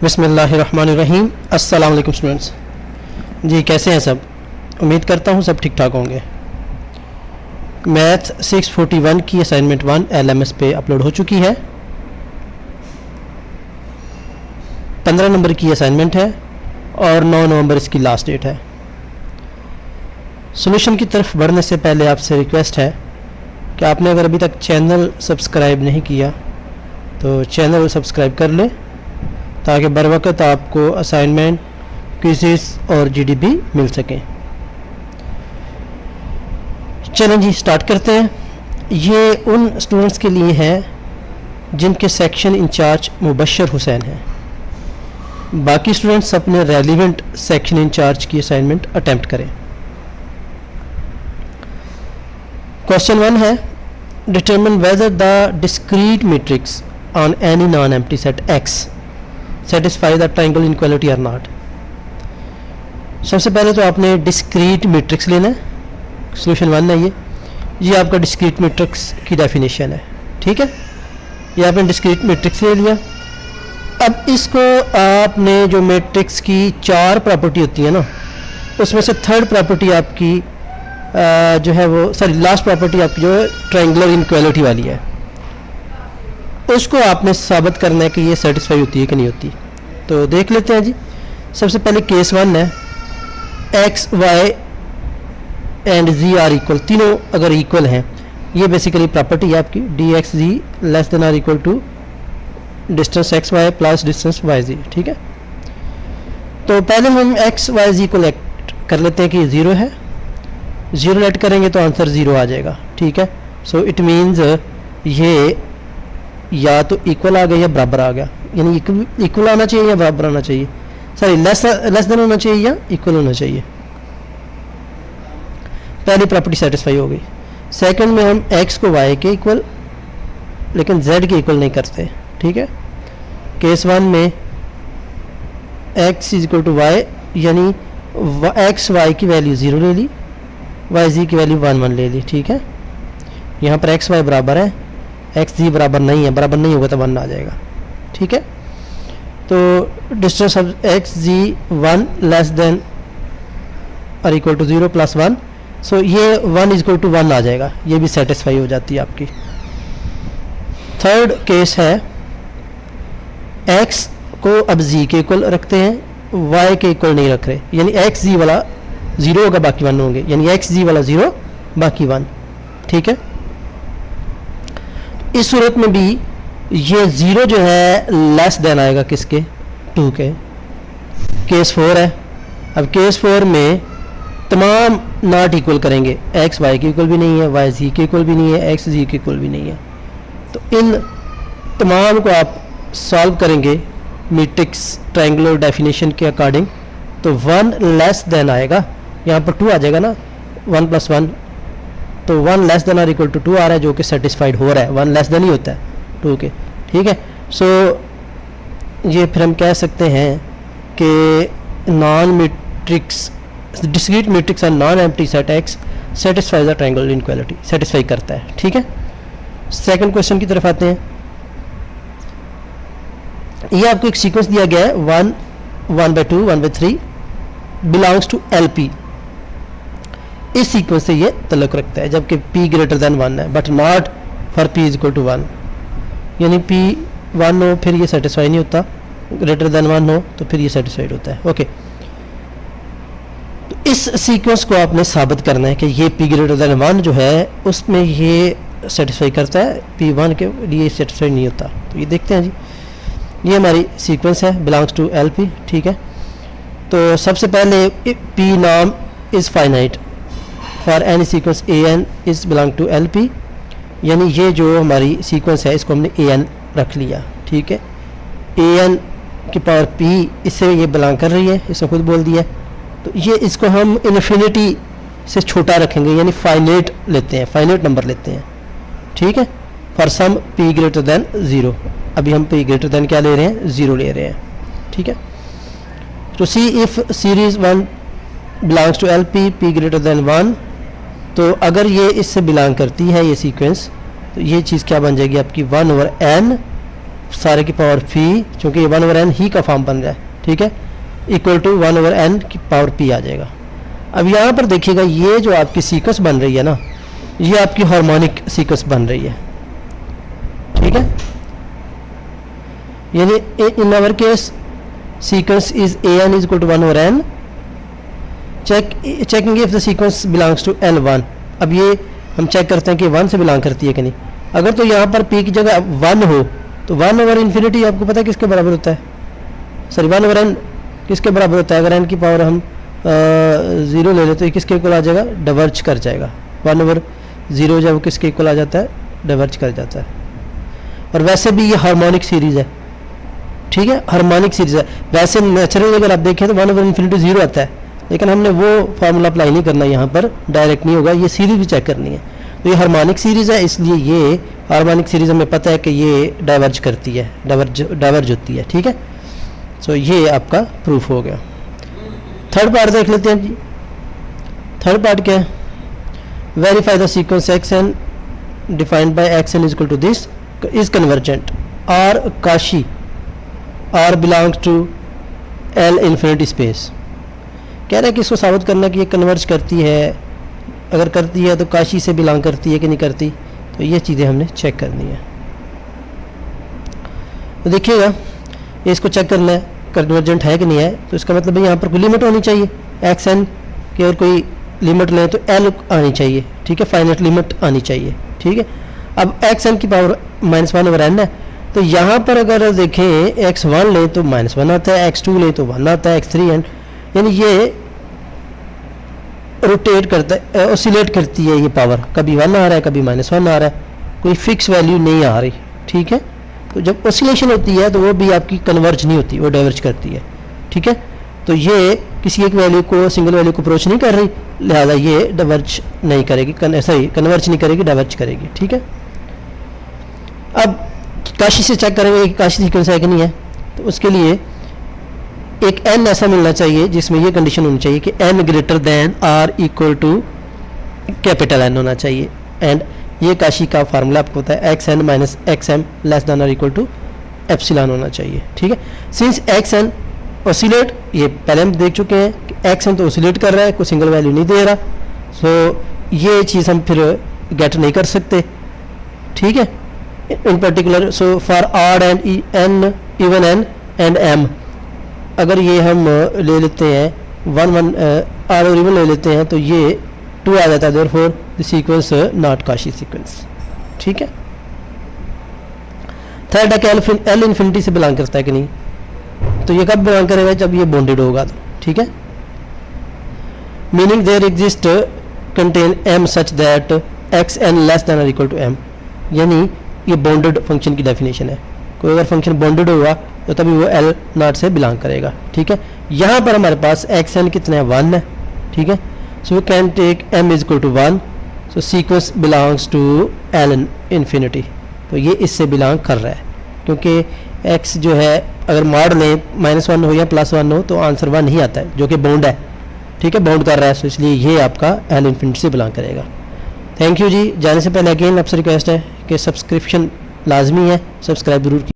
बिस्मिल्लाहिर्रहमानिर्रहीम। अस्सलाम वालेकुम स्टूडेंट्स। जी कैसे हैं सब? उम्मीद करता हूँ सब ठीक ठाक होंगे। मैथ 641 की असाइनमेंट 1 LMS पे अपलोड हो चुकी है। 15 नंबर की असाइनमेंट है और 9 नवंबर इसकी लास्ट डेट है। सॉल्यूशन की तरफ बढ़ने से पहले आपसे रिक्वेस्ट है कि आपने अगर अभी तक चैनल सब्सक्राइब नहीं किया तो चैनल को सब्सक्राइब कर लें ताकि बर वक्त आपको असाइनमेंट, क्विज़ेस और GDP मिल सकें। चलें जी स्टार्ट करते हैं। ये उन स्टूडेंट्स के लिए है जिनके सेक्शन इंचार्ज मुबशर हुसैन हैं। बाकी स्टूडेंट्स अपने रेलिवेंट सेक्शन इंचार्ज की असाइनमेंट अटेम्प्ट करें। क्वेश्चन 1 है, determine whether the discrete matrix on any non empty set X satisfy the triangle inequality और नॉट। सबसे पहले तो आपने डिस्क्रीट मैट्रिक्स लेना है। सॉल्यूशन 1 है ये आपका डिस्क्रीट मैट्रिक्स की डेफिनेशन है। ठीक है, ये आपने डिस्क्रीट मैट्रिक्स ले लिया। अब इसको आपने जो मैट्रिक्स की 4 प्रॉपर्टी होती है ना, उसमें से थर्ड प्रॉपर्टी आपकी जो है वो लास्ट प्रॉपर्टी आपकी जो है ट्रायंगुलर इनइक्वालिटी वाली है, उसको आपने साबित करना है कि ये सेटिस्फाई होती है कि नहीं होती। तो देख लेते हैं जी। सबसे पहले केस 1 है, x, y and z are equal, तीनों अगर इक्वल हैं, ये बेसिकली प्रॉपर्टी है आपकी dxz less than or equal to distance xy plus distance yz। ठीक है, तो पहले हम x y z को लेट कर लेते हैं कि 0 है। 0 लेट करेंगे तो आंसर 0 आ जाएगा। ठीक है, सो इट मीन्स ये या तो इक्वल आ गया या बराबर आ गया, यानी इक्वल आना चाहिए या बराबर आना चाहिए, सॉरी लेस देन होना चाहिए या इक्वल होना चाहिए। पहली प्रॉपर्टी सेटिस्फाई हो गई। सेकंड में हम x को y के इक्वल लेकिन z के इक्वल नहीं करते। ठीक है, केस 1 में x is equal to y, यानी x y की वैल्यू 0 ले ली, y z की वैल्यू 1 1 ले ली। ठीक है, यहाँ पर x y बराबर है, एक्स जी बराबर नहीं है, बराबर नहीं होगा तो 1 आ जाएगा। ठीक है, तो distance of X Z 1 less than और इक्वल टू 0 प्लस 1, सो ये 1 इज इक्वल टू 1 आ जाएगा, ये भी सेटिस्फाई हो जाती है आपकी। थर्ड केस है, x को अब z के इक्वल रखते हैं, y के इक्वल नहीं रख रहे, यानी एक्स जी वाला 0 होगा बाकी 1 होंगे, यानी एक्स जी वाला 0 बाकी 1। ठीक है, इस सूरत में भी ये 0 जो है लेस देन आएगा किसके, 2 के। केस 4 है। अब केस 4 में तमाम नॉट इक्वल करेंगे, x y के इक्वल भी नहीं है, y z के इक्वल भी नहीं है, x z के इक्वल भी नहीं है। तो इन तमाम को आप सॉल्व करेंगे मैट्रिक्स ट्रायंगुलर डेफिनेशन के अकॉर्डिंग, तो 1 लेस देन आएगा, यहाँ पर 2 आ जाएगा ना, 1 + 1, तो 1 less than or equal to 2 आ रहा है, जो कि सेटिस्फाइड हो रहा है। 1 लेस देन ही होता है 2 के। ठीक है, सो ये फिर हम कह सकते हैं कि नॉन मैट्रिक्स डिस्क्रीट मैट्रिक्स और non empty set X satisfy the triangular inequality, satisfy करता है। ठीक है, सेकंड क्वेश्चन की तरफ आते हैं। ये आपको एक सीक्वेंस दिया गया है, 1 1/2 1/3 बिलोंग्स टू LP। इस सीक्वेंस से ये तल्लुक रखता है, जबकि p ग्रेटर देन 1 है, but not for p is equal to 1, यानी p 1 हो फिर ये सेटिस्फाई नहीं होता, ग्रेटर देन 1 हो तो फिर ये सेटिस्फाइड होता है। ओके, तो इस सीक्वेंस को आपने साबित करना है कि ये p ग्रेटर देन 1 जो है उसमें ये सेटिस्फाई करता है, p 1 के लिए सेटिस्फाई नहीं होता। तो ये देखते हैं जी, ये हमारी सीक्वेंस है बिलोंग्स टू LP। ठीक है, तो सबसे पहले p norm is finite for any sequence an is belong to LP, यानी ये जो हमारी सीक्वेंस है इसको हमने an रख लिया। ठीक है, an की पावर p इससे ये बिलोंग कर रही है, इसने खुद बोल दिया। तो ये इसको हम इन्फिनिटी से छोटा रखेंगे, यानी फाइनाइट लेते हैं, फाइनाइट नंबर लेते हैं। ठीक है, for some p greater than 0, अभी हम p ग्रेटर देन क्या ले रहे हैं, 0 ले रहे हैं। ठीक है, तो see if series 1 belongs to LP p greater than 1, तो अगर ये इससे बिलोंग करती है ये सीक्वेंस, तो ये चीज़ क्या बन जाएगी आपकी 1/n सारे की पावर पी, चूँकि ये 1/n ही का फॉर्म बन रहा है, ठीक है, इक्वल टू 1/n की पावर p आ जाएगा। अब यहाँ पर देखिएगा ये जो आपकी सीक्वेंस बन रही है ना, ये आपकी हार्मोनिक सीक्वेंस बन रही है, ठीक है। यानी in our case sequence is an is equal to 1/n, checking if the sequence belongs to L1। अब ये हम चेक करते हैं कि 1 से बिलोंग करती है कि नहीं। अगर तो यहाँ पर p की जगह 1 हो तो 1/∞ आपको पता है किसके बराबर होता है, सॉरी 1/n किसके बराबर होता है। अगर n की पावर हम 0 ले लें तो ये किसके इक्वल आ जाएगा, डाइवर्ज कर जाएगा। 1/0 जब किसके इक्वल आ जाता है, डाइवर्ज कर जाता है। और वैसे भी ये हार्मोनिक सीरीज़ है, ठीक है, हार्मोनिक सीरीज़ है। वैसे नेचुरली अगर आप देखें तो 1/∞ 0 आता है, लेकिन हमने वो फार्मूला अप्लाई नहीं करना, यहाँ पर डायरेक्ट नहीं होगा, ये सीरीज़ भी चेक करनी है। तो ये हार्मोनिक सीरीज़ है, इसलिए ये हार्मोनिक सीरीज़ हमें पता है कि ये डाइवर्ज करती है, डाइवर्ज होती है, ठीक है। सो ये आपका प्रूफ हो गया। थर्ड पार्ट देख लेते हैं जी। थर्ड पार्ट क्या है, verify the sequence xn defined by xn is equal to this is convergent or Cauchy or belongs to L∞ space. कह रहा है कि इसको साबित करना कि ये कन्वर्ज करती है, अगर करती है तो काशी से बिलोंग करती है कि नहीं करती, तो ये चीज़ें हमने चेक करनी है। तो देखिएगा ये इसको चेक करना है कन्वर्जेंट है कि नहीं है, तो इसका मतलब है यहाँ पर कोई लिमिट होनी चाहिए xn की, और कोई लिमिट लें तो L आनी चाहिए, ठीक है, फाइनाइट लिमिट आनी चाहिए, ठीक है। अब xn की पावर -1/n है, तो यहाँ पर अगर देखें x1 लें तो -1 आता है, x2 लें तो 1 आता है, x3 यानी ये रोटेट करता है, ऑसिलेट करती है ये पावर, कभी 1 आ रहा है कभी -1 आ रहा है, कोई फिक्स वैल्यू नहीं आ रही, ठीक है। तो जब ऑसिलेशन होती है तो वो भी आपकी कन्वर्ज नहीं होती, वो डाइवर्ज करती है, ठीक है। तो ये किसी एक वैल्यू को, सिंगल वैल्यू को अप्रोच नहीं कर रही, लिहाजा ये डाइवर्ज नहीं करेगी, सही कन्वर्ज नहीं करेगी, डाइवर्ज करेगी, ठीक है। अब काशी से चेक करेंगे कि काशी सीक्वेंस है कि नहीं है, तो उसके लिए एक n ऐसा मिलना चाहिए जिसमें ये कंडीशन होनी चाहिए कि n greater than or equal to capital N होना चाहिए। एंड ये काशी का फार्मूला आपको पता है xn minus xm less than or equal to epsilon होना चाहिए, ठीक है। सिंस xn ऑसिलेट, ये पहले हम देख चुके हैं कि xn तो ऑसिलेट कर रहा है, कोई सिंगल वैल्यू नहीं दे रहा, सो ये चीज़ हम फिर गेट नहीं कर सकते, ठीक है। इन particular so for odd and n even n and m, अगर ये हम ले लेते हैं 1 आर और इवन ले लेते हैं तो ये 2 आ जाता है, therefore the sequence not Kashi sequence, ठीक है। थर्ड है कि L∞ से बिलोंग करता है कि नहीं, तो ये कब बिलोंग करेगा, जब ये बॉन्डेड होगा तो, ठीक है। Meaning there exist constant m such that xn less than or equal to m, यानी ये बॉन्डेड फंक्शन की डेफिनेशन है। कोई अगर फंक्शन बॉन्डेड होगा तो तभी वो L0 से बिलोंग करेगा, ठीक है। यहाँ पर हमारे पास xn कितना है, 1 है, ठीक है। So we can take m is equal to 1, so sequence belongs to L∞, तो ये इससे बिलोंग कर रहा है, क्योंकि x जो है अगर मॉड लें -1 हो या +1 हो तो आंसर 1 ही आता है, जो कि बाउंड है, ठीक है, बाउंड कर रहा है, सो इसलिए ये आपका L∞ से बिलोंग करेगा। थैंक यू जी। जाने से पहले अगेन आपसे रिक्वेस्ट है कि सब्सक्रिप्शन लाजमी है, सब्सक्राइब जरूर